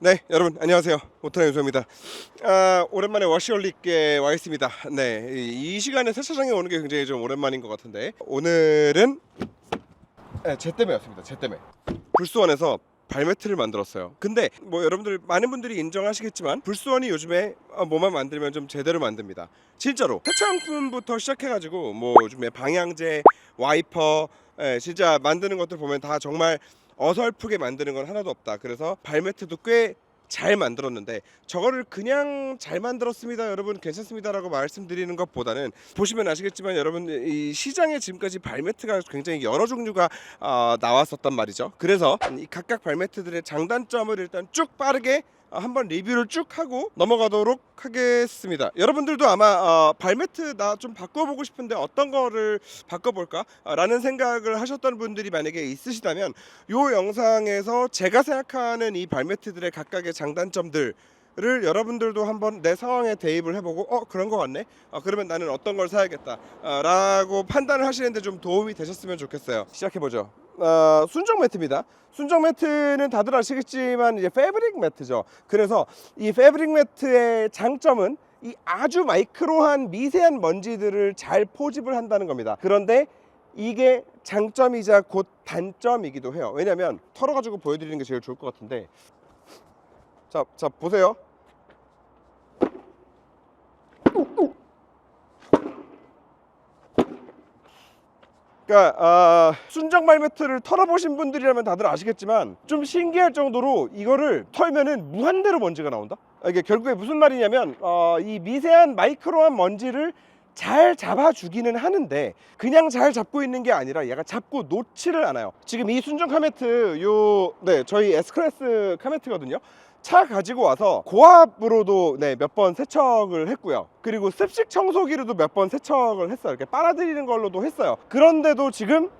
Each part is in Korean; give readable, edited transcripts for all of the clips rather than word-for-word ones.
네, 여러분 안녕하세요. 오토나 유소입니다. 오랜만에 워시올릭에 와 있습니다. 네, 이 시간에 세차장에 오는 게 굉장히 좀 오랜만인 것 같은데 오늘은 제 때문에 왔습니다. 제 때문에 불스원에서 발매트를 만들었어요. 근데 뭐 여러분들 많은 분들이 인정하시겠지만 불스원이 요즘에 뭐만 만들면 좀 제대로 만듭니다. 진짜로 세차용품부터 시작해가지고 뭐 요즘에 방향제, 와이퍼, 진짜 만드는 것들 보면 다 정말 어설프게 만드는 건 하나도 없다. 그래서 발매트도 꽤 잘 만들었는데 저거를 그냥 잘 만들었습니다 여러분 괜찮습니다라고 말씀드리는 것보다는 보시면 아시겠지만 여러분 이 시장에 지금까지 발매트가 굉장히 여러 종류가 나왔었단 말이죠. 그래서 이 각각 발매트들의 장단점을 일단 쭉 빠르게 한번 리뷰를 쭉 하고 넘어가도록 하겠습니다. 여러분들도 아마 발매트 나 좀 바꿔보고 싶은데 어떤 거를 바꿔볼까? 라는 생각을 하셨던 분들이 만약에 있으시다면 이 영상에서 제가 생각하는 이 발매트들의 각각의 장단점들 를 여러분들도 한번 내 상황에 대입을 해보고 그런 거 같네 그러면 나는 어떤 걸 사야겠다 라고 판단을 하시는데 좀 도움이 되셨으면 좋겠어요. 시작해보죠. 순정 매트입니다. 순정 매트는 다들 아시겠지만 이제 패브릭 매트죠. 그래서 이 패브릭 매트의 장점은 이 아주 마이크로한 미세한 먼지들을 잘 포집을 한다는 겁니다. 그런데 이게 장점이자 곧 단점이기도 해요. 왜냐면 털어가지고 보여드리는 게 제일 좋을 것 같은데 자 보세요. 그러니까 순정 발매트를 털어보신 분들이라면 다들 아시겠지만 좀 신기할 정도로 이거를 털면은 무한대로 먼지가 나온다. 이게 결국에 무슨 말이냐면 이 미세한 마이크로한 먼지를 잘 잡아주기는 하는데 그냥 잘 잡고 있는 게 아니라 얘가 잡고 놓지를 않아요. 지금 이 순정 카메트 저희 S클래스 카메트거든요. 차 가지고 와서 고압으로도 몇 번 세척을 했고요. 그리고 습식 청소기로도 몇 번 세척을 했어요. 이렇게 빨아들이는 걸로도 했어요. 그런데도 지금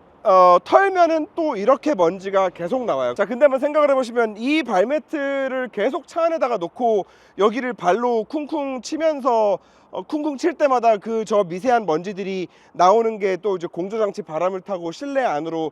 털면은 또 이렇게 먼지가 계속 나와요. 자, 근데 한번 생각을 해보시면 이 발매트를 계속 차 안에다가 놓고 여기를 발로 쿵쿵 치면서 쿵쿵 칠 때마다 그 저 미세한 먼지들이 나오는 게 또 이제 공조장치 바람을 타고 실내 안으로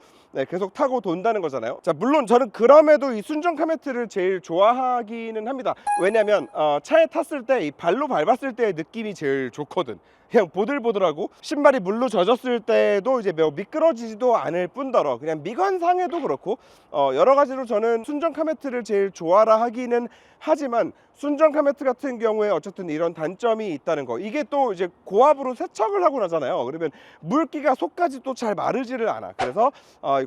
계속 타고 돈다는 거잖아요. 자, 물론 저는 그럼에도 이 순정 카메트를 제일 좋아하기는 합니다. 왜냐면 차에 탔을 때 이 발로 밟았을 때의 느낌이 제일 좋거든. 그냥 보들보들하고 신발이 물로 젖었을 때도 이제 미끄러지지도 않을 뿐더러 그냥 미관상에도 그렇고 여러 가지로 저는 순정 카메트를 제일 좋아라 하기는 하지만 순정 카메트 같은 경우에 어쨌든 이런 단점이 있다는 거. 이게 또 이제 고압으로 세척을 하고 나잖아요. 그러면 물기가 속까지 또 잘 마르지를 않아. 그래서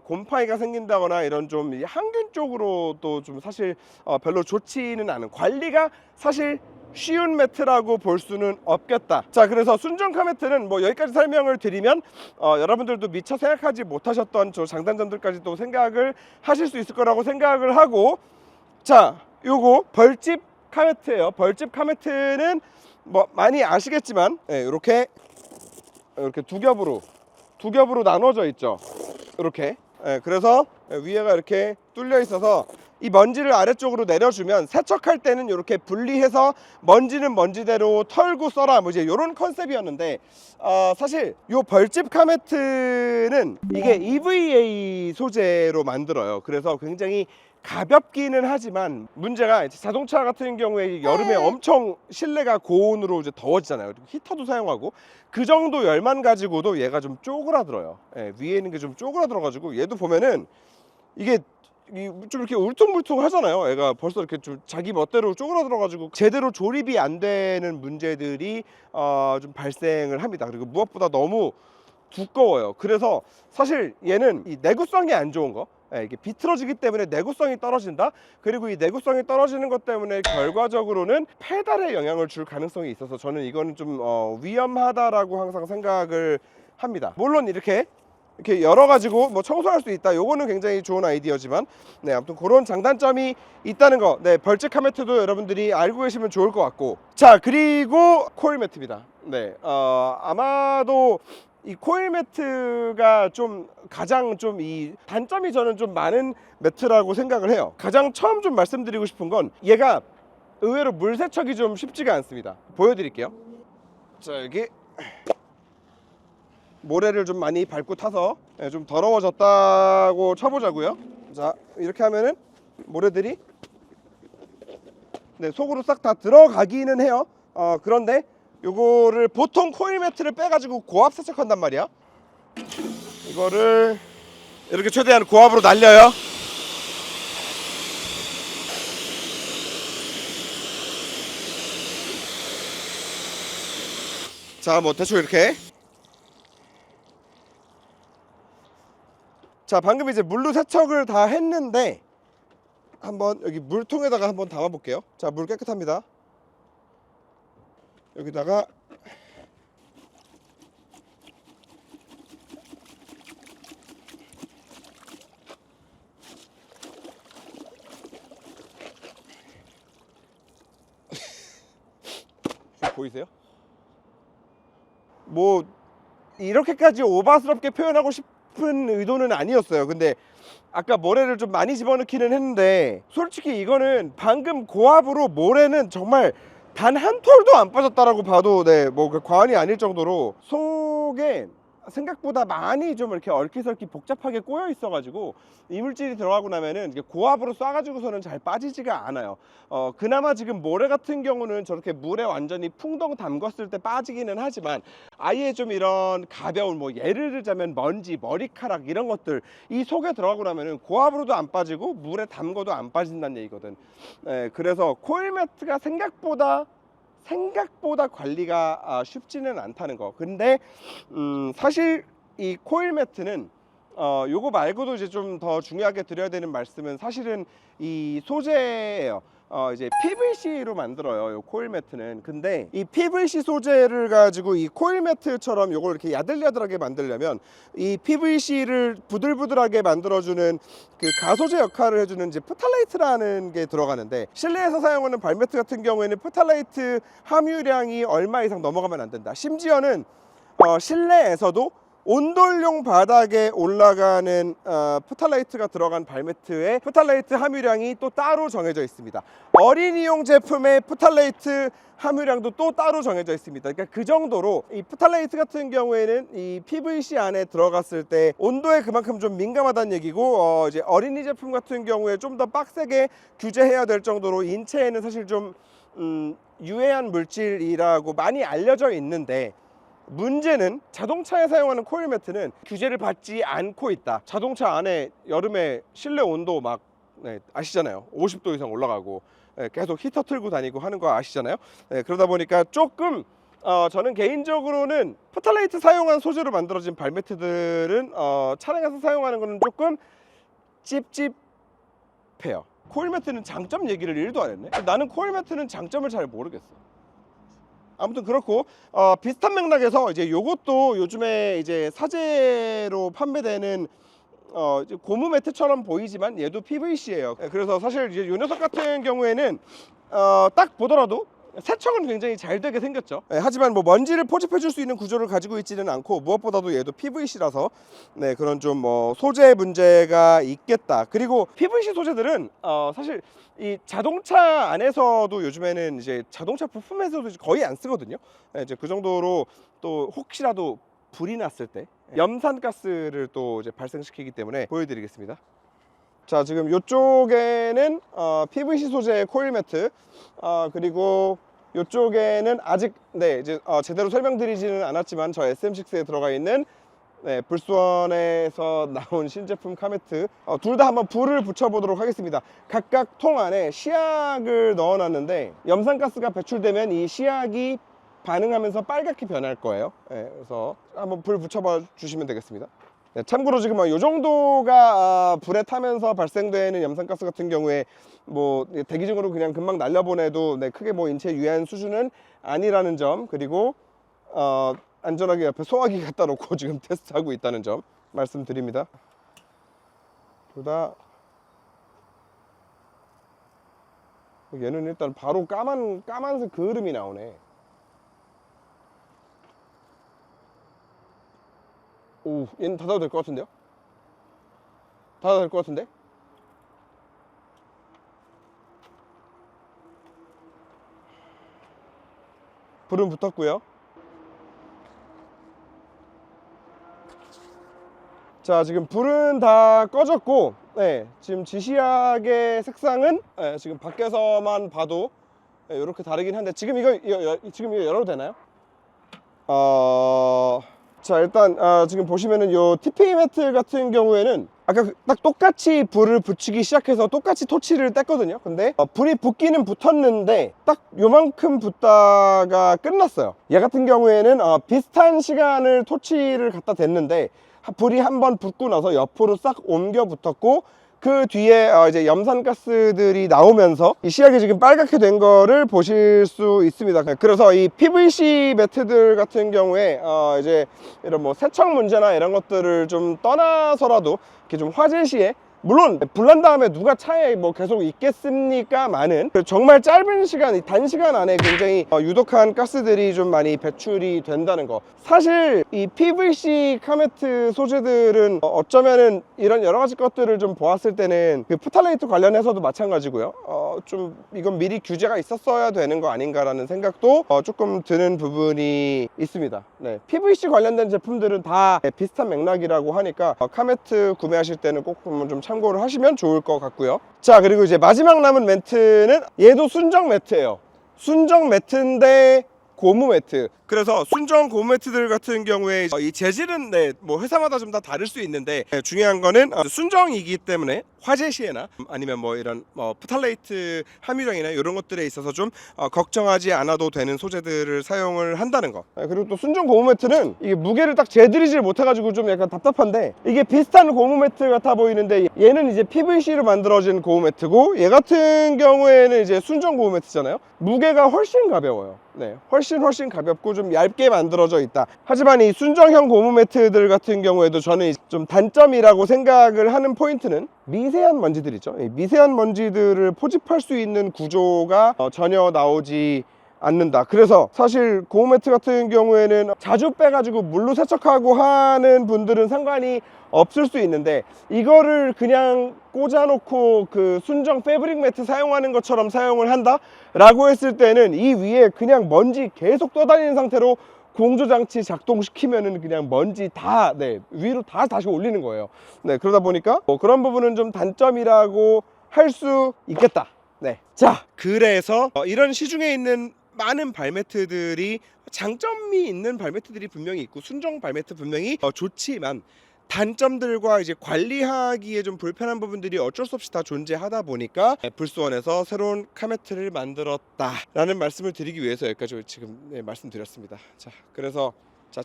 곰팡이가 생긴다거나 이런 좀 항균 쪽으로 또 좀 사실 별로 좋지는 않은, 관리가 사실 쉬운 매트라고 볼 수는 없겠다. 자, 그래서 순정 카메트는 뭐 여기까지 설명을 드리면 여러분들도 미처 생각하지 못하셨던 저 장단점들까지 또 생각을 하실 수 있을 거라고 생각을 하고, 자, 요거 벌집 카메트예요. 벌집 카메트는 뭐 많이 아시겠지만 이렇게 두 겹으로 나눠져 있죠. 이렇게. 그래서 위에가 이렇게 뚫려 있어서 이 먼지를 아래쪽으로 내려주면 세척할 때는 이렇게 분리해서 먼지는 먼지대로 털고 써라 뭐 이제 이런 컨셉이었는데 사실 이 벌집 카메트는 이게 EVA 소재로 만들어요. 그래서 굉장히 가볍기는 하지만 문제가 자동차 같은 경우에 여름에 엄청 실내가 고온으로 이제 더워지잖아요. 히터도 사용하고 그 정도 열만 가지고도 얘가 좀 쪼그라들어요. 위에 있는 게 좀 쪼그라들어 가지고 얘도 보면은 이게 좀 이렇게 울퉁불퉁 하잖아요. 얘가 벌써 이렇게 좀 자기 멋대로 쪼그라들어 가지고 제대로 조립이 안 되는 문제들이 좀 발생을 합니다. 그리고 무엇보다 너무 두꺼워요. 그래서 사실 얘는 이 내구성이 안 좋은 거, 이게 비틀어지기 때문에 내구성이 떨어진다. 그리고 이 내구성이 떨어지는 것 때문에 결과적으로는 페달에 영향을 줄 가능성이 있어서 저는 이거는 좀 위험하다라고 항상 생각을 합니다. 물론 이렇게 열어 가지고 뭐 청소할 수 있다, 요거는 굉장히 좋은 아이디어지만 아무튼 그런 장단점이 있다는 거, 벌집 카메트도 여러분들이 알고 계시면 좋을 것 같고. 자, 그리고 코일 매트입니다. 아마도 이 코일 매트가 좀 가장 좀 이 단점이 저는 좀 많은 매트라고 생각을 해요. 가장 처음 좀 말씀드리고 싶은 건 얘가 의외로 물 세척이 좀 쉽지가 않습니다. 보여드릴게요. 자, 여기 모래를 좀 많이 밟고 타서 좀 더러워졌다고 쳐보자고요. 자, 이렇게 하면은 모래들이 네, 속으로 싹 다 들어가기는 해요. 그런데 요거를 보통 코일 매트를 빼가지고 고압 세척한단 말이야. 이거를 이렇게 최대한 고압으로 날려요. 자, 뭐 대충 이렇게. 자, 방금 이제 물로 세척을 다 했는데 한번 여기 물통에다가 한번 담아 볼게요. 자, 물 깨끗합니다. 여기다가 보이세요? 뭐 이렇게까지 오바스럽게 표현하고 싶은 의도는 아니었어요. 근데 아까 모래를 좀 많이 집어넣기는 했는데 솔직히 이거는 방금 고압으로 모래는 정말 단 한 톨도 안 빠졌다라고 봐도 뭐 과언이 아닐 정도로 속에 생각보다 많이 좀 이렇게 얼키설키 복잡하게 꼬여 있어가지고 이물질이 들어가고 나면은 이게 고압으로 쏴가지고서는 잘 빠지지가 않아요. 그나마 지금 모래 같은 경우는 저렇게 물에 완전히 풍덩 담궜을 때 빠지기는 하지만 아예 좀 이런 가벼운 뭐 예를 들자면 먼지, 머리카락 이런 것들 이 속에 들어가고 나면은 고압으로도 안 빠지고 물에 담궈도 안 빠진다는 얘기거든. 그래서 코일 매트가 생각보다 관리가 쉽지는 않다는 거. 근데 사실 이 코일 매트는 요거 말고도 이제 좀 더 중요하게 드려야 되는 말씀은 사실은 이 소재예요. 이제 PVC로 만들어요, 요 코일 매트는. 근데 이 PVC 소재를 가지고 이 코일 매트처럼 요걸 이렇게 야들야들하게 만들려면 이 PVC를 부들부들하게 만들어주는 그 가소제 역할을 해주는 이제 프탈라이트라는 게 들어가는데, 실내에서 사용하는 발매트 같은 경우에는 프탈라이트 함유량이 얼마 이상 넘어가면 안 된다. 심지어는 실내에서도 온돌용 바닥에 올라가는 프탈라이트가 들어간 발매트에 프탈라이트 함유량이 또 따로 정해져 있습니다. 어린이용 제품의 프탈라이트 함유량도 또 따로 정해져 있습니다. 그러니까 그 정도로 이 프탈라이트 같은 경우에는 이 PVC 안에 들어갔을 때 온도에 그만큼 좀 민감하다는 얘기고, 이제 어린이 제품 같은 경우에 좀 더 빡세게 규제해야 될 정도로 인체에는 사실 좀 유해한 물질이라고 많이 알려져 있는데, 문제는 자동차에 사용하는 코일 매트는 규제를 받지 않고 있다. 자동차 안에 여름에 실내 온도 막 아시잖아요. 50도 이상 올라가고 계속 히터 틀고 다니고 하는 거 아시잖아요. 그러다 보니까 조금 저는 개인적으로는 프탈라이트 사용한 소재로 만들어진 발매트들은 차량에서 사용하는 거는 조금 찝찝해요. 코일 매트는 장점 얘기를 1도 안 했네. 나는 코일 매트는 장점을 잘 모르겠어. 아무튼 그렇고, 비슷한 맥락에서 이제 요것도 요즘에 이제 사제로 판매되는 이제 고무 매트처럼 보이지만 얘도 PVC예요. 그래서 사실 이제 요 녀석 같은 경우에는 딱 보더라도 세척은 굉장히 잘 되게 생겼죠. 하지만 뭐 먼지를 포집해 줄 수 있는 구조를 가지고 있지는 않고, 무엇보다도 얘도 PVC라서 그런 좀 뭐 소재 문제가 있겠다. 그리고 PVC 소재들은 사실 이 자동차 안에서도 요즘에는 이제 자동차 부품에서도 거의 안 쓰거든요. 이제 그 정도로 또 혹시라도 불이 났을 때 염산가스를 또 이제 발생시키기 때문에 보여드리겠습니다. 자, 지금 이쪽에는 PVC 소재의 코일 매트, 그리고 이쪽에는 아직 이제 제대로 설명드리지는 않았지만 저 SM6에 들어가 있는 불수원에서 나온 신제품 카매트, 둘 다 한번 불을 붙여보도록 하겠습니다. 각각 통 안에 시약을 넣어놨는데 염산가스가 배출되면 이 시약이 반응하면서 빨갛게 변할 거예요. 그래서 한번 불 붙여봐 주시면 되겠습니다. 참고로 지금 이 정도가 불에 타면서 발생되는 염산가스 같은 경우에 뭐 대기적으로 그냥 금방 날려보내도 크게 뭐 인체에 유해한 수준은 아니라는 점, 그리고 안전하게 옆에 소화기 갖다 놓고 지금 테스트하고 있다는 점 말씀드립니다. 둘 다 얘는 일단 바로 까만색 그을음이 나오네. 오, 얘는 닫아도 될 것 같은데요? 닫아도 될 것 같은데? 불은 붙었고요. 자, 지금 불은 다 꺼졌고, 지금 지시약의 색상은 지금 밖에서만 봐도 이렇게 다르긴 한데 지금 이거 열어도 되나요? 자 일단 지금 보시면은 요 TPA 매트 같은 경우에는 아까 딱 똑같이 불을 붙이기 시작해서 똑같이 토치를 뗐거든요. 근데 불이 붙기는 붙었는데 딱 요만큼 붙다가 끝났어요. 얘 같은 경우에는 비슷한 시간을 토치를 갖다 댔는데 불이 한번 붙고 나서 옆으로 싹 옮겨 붙었고 그 뒤에 이제 염산가스들이 나오면서 이 시약이 지금 빨갛게 된 거를 보실 수 있습니다. 그래서 이 PVC 매트들 같은 경우에 이제 이런 뭐 세척 문제나 이런 것들을 좀 떠나서라도 이렇게 좀 화재 시에, 물론 불난 다음에 누가 차에 뭐 계속 있겠습니까마는 정말 짧은 시간, 단시간 안에 굉장히 유독한 가스들이 좀 많이 배출이 된다는 거. 사실 이 PVC 카메트 소재들은 어쩌면은 이런 여러 가지 것들을 좀 보았을 때는 그 포탈레이트 관련해서도 마찬가지고요. 좀 이건 미리 규제가 있었어야 되는 거 아닌가라는 생각도 조금 드는 부분이 있습니다. 네, PVC 관련된 제품들은 다 비슷한 맥락이라고 하니까 카메트 구매하실 때는 꼭 좀 참고를 하시면 좋을 것 같고요. 자, 그리고 이제 마지막 남은 매트는 얘도 순정 매트예요. 순정 매트인데 고무 매트. 그래서 순정 고무 매트들 같은 경우에 이 재질은 뭐 회사마다 좀 다 다를 수 있는데 중요한 거는 순정이기 때문에 화재 시에나 아니면 뭐 이런 포탈레이트 함유량이나 이런 것들에 있어서 좀 걱정하지 않아도 되는 소재들을 사용을 한다는 거. 그리고 또 순정 고무 매트는 이게 무게를 딱 재드리질 못해가지고 좀 약간 답답한데, 이게 비슷한 고무 매트 같아 보이는데 얘는 이제 PVC로 만들어진 고무 매트고 얘 같은 경우에는 이제 순정 고무 매트잖아요. 무게가 훨씬 가벼워요. 네, 훨씬 가볍고 좀 얇게 만들어져 있다. 하지만 이 순정형 고무 매트들 같은 경우에도 저는 좀 단점이라고 생각을 하는 포인트는 미세한 먼지들 있죠. 이 미세한 먼지들을 포집할 수 있는 구조가 전혀 나오지 않는다. 그래서 사실 고무 매트 같은 경우에는 자주 빼가지고 물로 세척하고 하는 분들은 상관이 없을 수 있는데, 이거를 그냥 꽂아놓고 그 순정 패브릭 매트 사용하는 것처럼 사용을 한다 라고 했을 때는 이 위에 그냥 먼지 계속 떠다니는 상태로 공조장치 작동시키면은 그냥 먼지 다 위로 다 다시 올리는 거예요. 네, 그러다 보니까 그런 부분은 좀 단점이라고 할 수 있겠다. 네, 자, 그래서 이런 시중에 있는 많은 발매트들이 장점이 있는 발매트들이 분명히 있고 순정 발매트 분명히 좋지만 단점들과 이제 관리하기에 좀 불편한 부분들이 어쩔 수 없이 다 존재하다 보니까 불스원에서 새로운 카메트를 만들었다라는 말씀을 드리기 위해서 여기까지 지금 말씀드렸습니다. 자, 그래서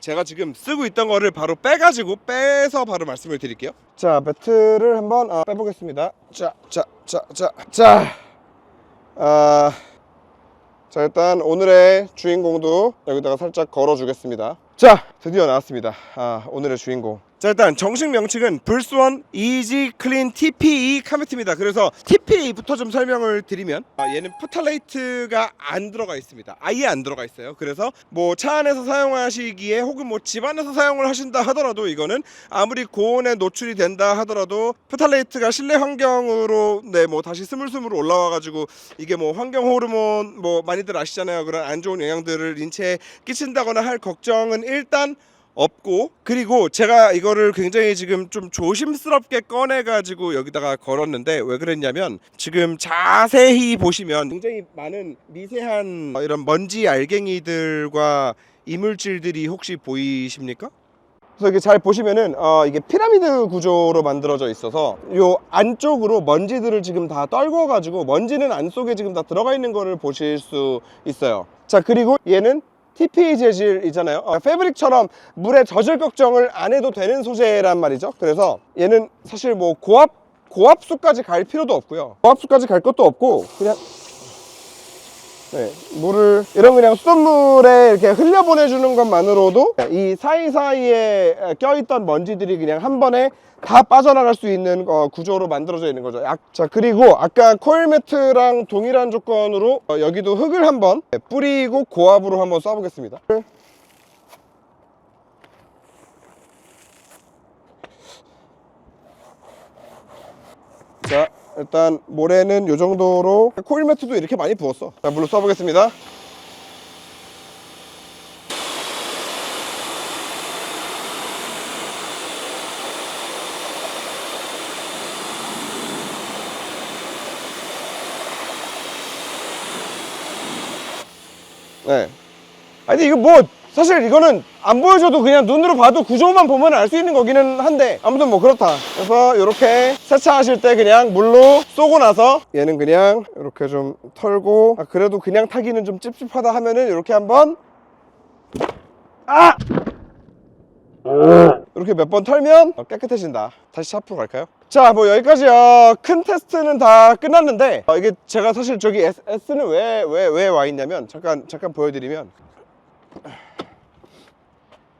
제가 지금 쓰고 있던 거를 바로 빼서 바로 말씀을 드릴게요. 자, 매트를 한번 빼보겠습니다. 자, 일단 오늘의 주인공도 여기다가 살짝 걸어 주겠습니다. 자, 드디어 나왔습니다. 오늘의 주인공. 자, 일단 정식 명칭은 불스원 이지 클린 TPE 카메트입니다. 그래서 TPE부터 좀 설명을 드리면 얘는 포탈레이트가 안 들어가 있습니다. 아예 안 들어가 있어요. 그래서 뭐 차 안에서 사용하시기에 혹은 뭐 집 안에서 사용을 하신다 하더라도 이거는 아무리 고온에 노출이 된다 하더라도 포탈레이트가 실내 환경으로 뭐 다시 스물스물 올라와 가지고 이게 뭐 환경 호르몬 뭐 많이들 아시잖아요. 그런 안 좋은 영향들을 인체에 끼친다거나 할 걱정은 일단 없고, 그리고 제가 이거를 굉장히 지금 좀 조심스럽게 꺼내 가지고 여기다가 걸었는데 왜 그랬냐면 지금 자세히 보시면 굉장히 많은 미세한 이런 먼지 알갱이들과 이물질들이 혹시 보이십니까? 그래서 이게 잘 보시면은 이게 피라미드 구조로 만들어져 있어서 요 안쪽으로 먼지들을 지금 다 떨궈 가지고 먼지는 안 속에 지금 다 들어가 있는 거를 보실 수 있어요. 자, 그리고 얘는 TPE 재질이잖아요. 패브릭처럼 물에 젖을 걱정을 안 해도 되는 소재란 말이죠. 그래서 얘는 사실 뭐 고압수까지 갈 필요도 없고요. 고압수까지 갈 것도 없고 그냥 물을 이런 그냥 수돗물에 이렇게 흘려보내주는 것만으로도 이 사이사이에 껴있던 먼지들이 그냥 한 번에 다 빠져나갈 수 있는 구조로 만들어져 있는 거죠. 자, 그리고 아까 코일 매트랑 동일한 조건으로 여기도 흙을 한번 뿌리고 고압으로 한번 쏴보겠습니다. 자, 일단 모래는 이 정도로, 코일 매트도 이렇게 많이 부었어. 자, 물로 쏴보겠습니다. 네. 아니 이거 뭐 사실 이거는 안 보여줘도 그냥 눈으로 봐도 구조만 보면 알 수 있는 거기는 한데 아무튼 뭐 그렇다. 그래서 이렇게 세차하실 때 그냥 물로 쏘고 나서 얘는 그냥 이렇게 좀 털고, 아 그래도 그냥 타기는 좀 찝찝하다 하면은 이렇게 한번 이렇게 몇 번 털면 깨끗해진다. 다시 차 앞으로 갈까요? 자, 뭐 여기까지 큰 테스트는 다 끝났는데 이게 제가 사실 저기 S는 왜 와 있냐면 잠깐 보여드리면,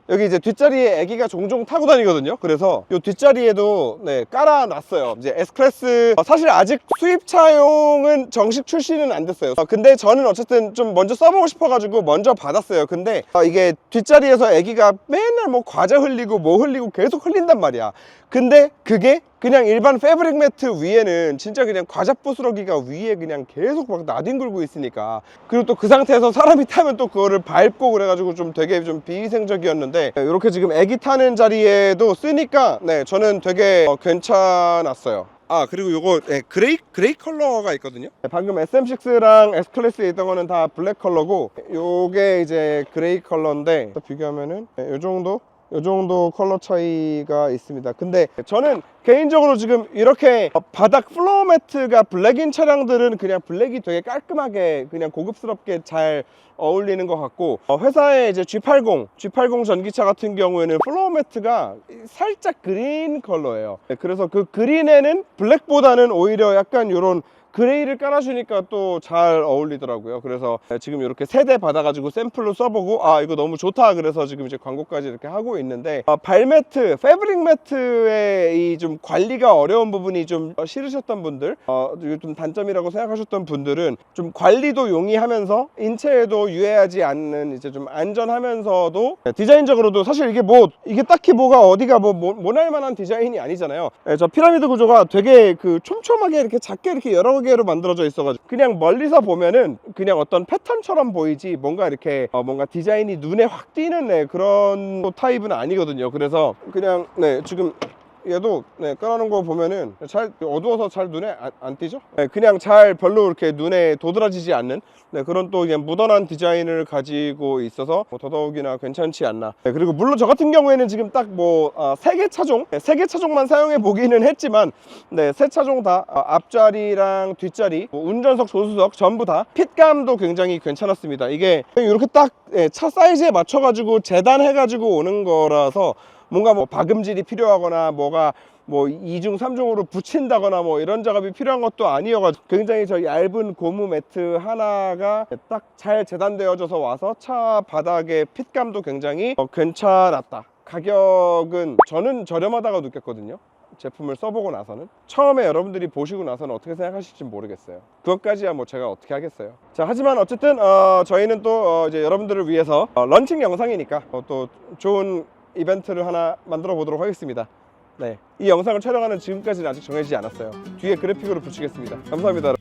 여기 이제 뒷자리에 애기가 종종 타고 다니거든요. 그래서 이 뒷자리에도 네, 깔아놨어요. 이제 S클래스 사실 아직 수입차용은 정식 출시는 안 됐어요. 근데 저는 어쨌든 좀 먼저 써보고 싶어가지고 먼저 받았어요. 근데 이게 뒷자리에서 애기가 맨날 뭐 과자 흘리고 뭐 흘리고 계속 흘린단 말이야. 근데 그게 그냥 일반 패브릭 매트 위에는 진짜 그냥 과자 부스러기가 위에 그냥 계속 막 나뒹굴고 있으니까, 그리고 또 그 상태에서 사람이 타면 또 그거를 밟고 그래가지고 좀 되게 좀 비위생적이었는데, 이렇게 지금 애기 타는 자리에도 쓰니까 네, 저는 되게 괜찮았어요. 아 그리고 요거 네, 그레이 컬러가 있거든요. 네, 방금 SM6랑 S클래스에 있던 거는 다 블랙 컬러고, 요게 이제 그레이 컬러인데 비교하면은 네, 요 정도 컬러 차이가 있습니다. 근데 저는 개인적으로 지금 이렇게 바닥 플로어 매트가 블랙인 차량들은 그냥 블랙이 되게 깔끔하게 그냥 고급스럽게 잘 어울리는 것 같고, 회사의 이제 G80 전기차 같은 경우에는 플로어 매트가 살짝 그린 컬러예요. 그래서 그 그린에는 블랙보다는 오히려 약간 요런 그레이를 깔아주니까 또 잘 어울리더라고요. 그래서 지금 이렇게 3대 받아가지고 샘플로 써보고 아 이거 너무 좋다 그래서 지금 이제 광고까지 이렇게 하고 있는데, 발매트, 패브릭 매트의 이 좀 관리가 어려운 부분이 좀 싫으셨던 분들, 좀 단점이라고 생각하셨던 분들은 좀 관리도 용이하면서 인체에도 유해하지 않는 이제 좀 안전하면서도 디자인적으로도 사실 이게 딱히 뭐가 어디가 모날 만한 디자인이 아니잖아요. 저 피라미드 구조가 되게 그 촘촘하게 이렇게 작게 이렇게 여러 개로 만들어져 있어가지고 그냥 멀리서 보면은 그냥 어떤 패턴처럼 보이지 뭔가 이렇게 뭔가 디자인이 눈에 확 띄는 네, 그런 타입은 아니거든요. 그래서 그냥 네 지금 얘도 네, 깔아놓은 거 보면은 잘 어두워서 잘 눈에 안 띄죠? 네, 그냥 잘 별로 이렇게 눈에 도드라지지 않는 네, 그런 또 그냥 무던한 디자인을 가지고 있어서 더더욱이나 괜찮지 않나. 네, 그리고 물론 저 같은 경우에는 지금 딱 뭐 3개 차종, 3개 차종만 사용해 보기는 했지만 네, 3차종 다 앞자리랑 뒷자리, 운전석, 조수석 전부 다 핏감도 굉장히 괜찮았습니다. 이게 이렇게 딱 차 사이즈에 맞춰 가지고 재단해 가지고 오는 거라서 뭔가 뭐 박음질이 필요하거나 뭐가 뭐 2중 3중으로 붙인다거나 뭐 이런 작업이 필요한 것도 아니어가지고 굉장히 저 얇은 고무 매트 하나가 딱 잘 재단되어져서 와서 차 바닥의 핏감도 굉장히 괜찮았다. 가격은 저는 저렴하다고 느꼈거든요. 제품을 써보고 나서는. 처음에 여러분들이 보시고 나서는 어떻게 생각하실지 모르겠어요. 그것까지야 뭐 제가 어떻게 하겠어요. 자, 하지만 어쨌든 저희는 또 이제 여러분들을 위해서 런칭 영상이니까 또 좋은 이벤트를 하나 만들어 보도록 하겠습니다. 네, 이 영상을 촬영하는 지금까지는 아직 정해지지 않았어요. 뒤에 그래픽으로 붙이겠습니다. 감사합니다.